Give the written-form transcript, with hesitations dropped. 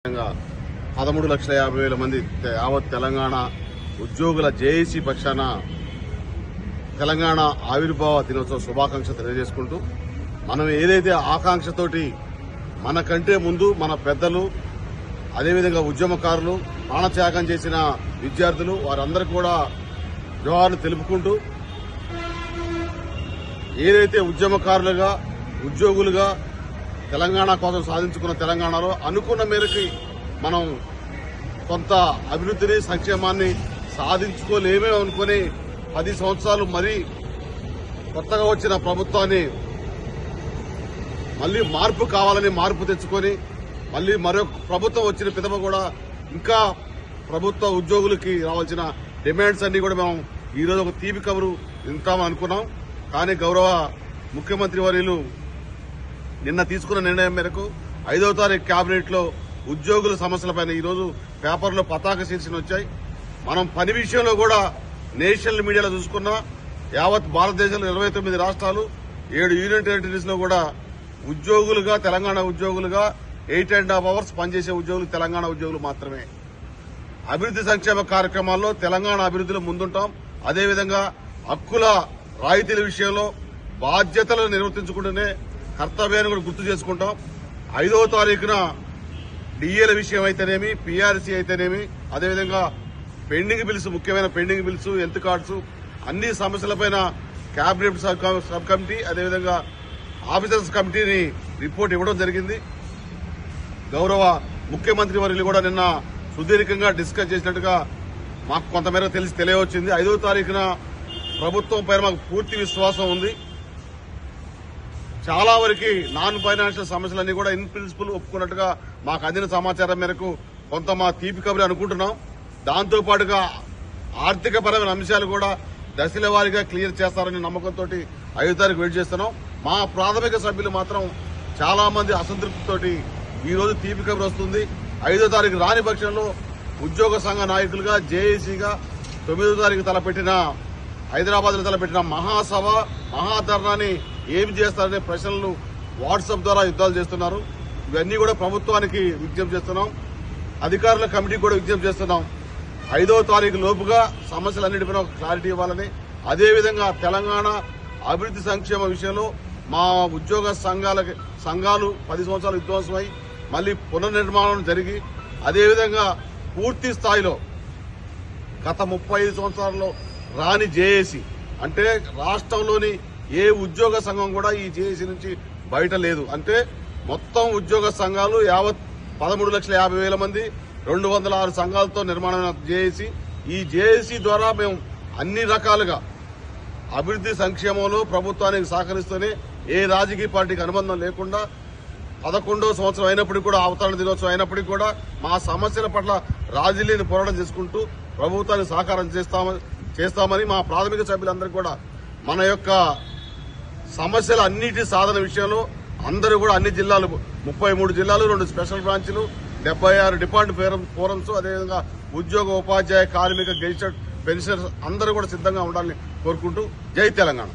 13,50,000 మంది యావత్ తెలంగాణ ఉద్యోగుల జేఏసీ పక్షాన తెలంగాణ ఆవిర్భావ దినోత్సవ శుభాకాంక్షలు తెలియజేసుకుంటూ మనం ఏదైతే ఆకాంక్షతోటి మనకంటే ముందు మన పెద్దలు అదేవిధంగా ఉద్యమకారులు ప్రాణత్యాగం చేసిన విద్యార్థులు వారందరికీ కూడా జోహార్లు తెలుపుకుంటూ ఏదైతే ఉద్యమకారులుగా ఉద్యోగులుగా తెలంగాణ కోసం సాధించుకున్న తెలంగాణలో అనుకున్న మేరకు మనం కొంత అభివృద్ధిని సంక్షేమాన్ని సాధించుకోలేమే అనుకుని 10 సంవత్సరాలు మరీ కొత్తగా వచ్చిన ప్రభుత్వాన్ని మళ్లీ మార్పు కావాలని మార్పు తెచ్చుకొని మళ్లీ మరొక ప్రభుత్వం వచ్చిన పిదప కూడా ఇంకా ప్రభుత్వ ఉద్యోగులకి రావాల్సిన డిమాండ్స్ అన్ని కూడా మనం ఈరోజు ఒక తీపి కబురు వింటామని అనుకున్నాం. కానీ గౌరవ ముఖ్యమంత్రి వర్యులు నిన్న తీసుకున్న నిర్ణయం మేరకు 5వ తారీఖు కేబినెట్ లో ఉద్యోగుల సమస్యలపైన ఈరోజు పేపర్లో పతాక శీర్షికలు వచ్చాయి. మనం పని విషయంలో కూడా నేషనల్ మీడియాలో చూసుకున్నా యావత్ భారతదేశంలో 29 రాష్ట్రాలు 7 యూనియన్ టెరిటరీస్ లో కూడా ఉద్యోగులుగా తెలంగాణ ఉద్యోగులుగా 8.5 అవర్స్ పనిచేసే ఉద్యోగులు తెలంగాణ ఉద్యోగులు మాత్రమే. అభివృద్ది సంక్షేమ కార్యక్రమాల్లో తెలంగాణ అభివృద్దిలో ముందుంటాం. అదేవిధంగా హక్కుల రాయితీల విషయంలో బాధ్యతలను నిర్వర్తించుకుంటూనే కర్తవ్యాన్ని కూడా గుర్తు చేసుకుంటాం. 5వ తారీఖున డిఏల విషయం అయితేనేమి, పీఆర్సీ అయితేనేమి, అదేవిధంగా పెండింగ్ బిల్స్, ముఖ్యమైన పెండింగ్ బిల్స్, హెల్త్ కార్డ్స్ అన్ని సమస్యలపైన కేబినెట్ సబ్ కమిటీ అదేవిధంగా ఆఫీసర్స్ కమిటీని రిపోర్ట్ ఇవ్వడం జరిగింది. గౌరవ ముఖ్యమంత్రి వర్యులు కూడా నిన్న సుదీర్ఘంగా డిస్కస్ చేసినట్టుగా మాకు కొంతమేర తెలియవచ్చింది. 5వ తారీఖున ప్రభుత్వం పైన మాకు పూర్తి విశ్వాసం ఉంది. చాలా వరకు నాన్ ఫైనాన్షియల్ సమస్యలన్నీ కూడా ఇన్ ప్రిన్సిపల్ ఒప్పుకున్నట్టుగా మాకు అందిన సమాచారం మేరకు కొంత మా తీపి కబురు అనుకుంటున్నాం. దాంతో పాటుగా ఆర్థికపరమైన అంశాలు కూడా దశల వారీగా క్లియర్ చేస్తారనే నమ్మకంతో 5వ తారీఖు వెయిట్ చేస్తున్నాం. మా ప్రాథమిక సభ్యులు మాత్రం చాలా మంది అసంతృప్తితోటి ఈ రోజు తీపి కబురు వస్తుంది. 5వ తారీఖు రాని పక్షంలో ఉద్యోగ సంఘ నాయకులుగా జేఏసీగా 9వ తారీఖు తలపెట్టిన హైదరాబాద్ లో తలపెట్టిన మహాసభ మహాధర్నాని ఏమి చేస్తారనే ప్రశ్నలు వాట్సాప్ ద్వారా యుద్ధాలు చేస్తున్నారు. ఇవన్నీ కూడా ప్రభుత్వానికి విజ్ఞప్తి చేస్తున్నాం. అధికారుల కమిటీకి కూడా విజ్ఞప్తి చేస్తున్నాం. 5వ తారీఖు లోపుగా సమస్యలన్నిటిపైన ఒక క్లారిటీ ఇవ్వాలని, అదేవిధంగా తెలంగాణ అభివృద్ది సంక్షేమ విషయంలో మా ఉద్యోగ సంఘాలు 10 సంవత్సరాలు విధ్వంసమై మళ్లీ పునర్నిర్మాణం జరిగి అదేవిధంగా పూర్తి స్థాయిలో గత 35 సంవత్సరాల్లో రాని జేఏసీ అంటే రాష్ట్రంలోని ఏ ఉద్యోగ సంఘం కూడా ఈ జేఏసీ నుంచి బయట లేదు. అంటే మొత్తం ఉద్యోగ సంఘాలు యావత్ 13,50,000 మంది 206 సంఘాలతో నిర్మాణమైన జేఏసీ. ఈ జేఏసీ ద్వారా మేము అన్ని రకాలుగా అభివృద్ది సంక్షేమంలో ప్రభుత్వానికి సహకరిస్తూనే ఏ రాజకీయ పార్టీకి అనుబంధం లేకుండా 11వ సంవత్సరం అయినప్పటికీ కూడా అవతరణ దినోత్సవం అయినప్పటికీ కూడా మా సమస్యల పట్ల రాజీ లేని పోరాటం చేసుకుంటూ ప్రభుత్వానికి సహకారం చేస్తామని మా ప్రాథమిక సభ్యులందరికీ కూడా మన యొక్క సమస్యల అన్నిటి సాధన విషయంలో అందరూ కూడా అన్ని జిల్లాలు 33 జిల్లాలు 2 స్పెషల్ బ్రాంచ్లు 76 డిపార్ట్మెంట్ ఫోరమ్స్ అదేవిధంగా ఉద్యోగ ఉపాధ్యాయ కార్మిక గెజిటెడ్ పెన్షనర్స్ అందరూ కూడా సిద్ధంగా ఉండాలని కోరుకుంటూ జై తెలంగాణ.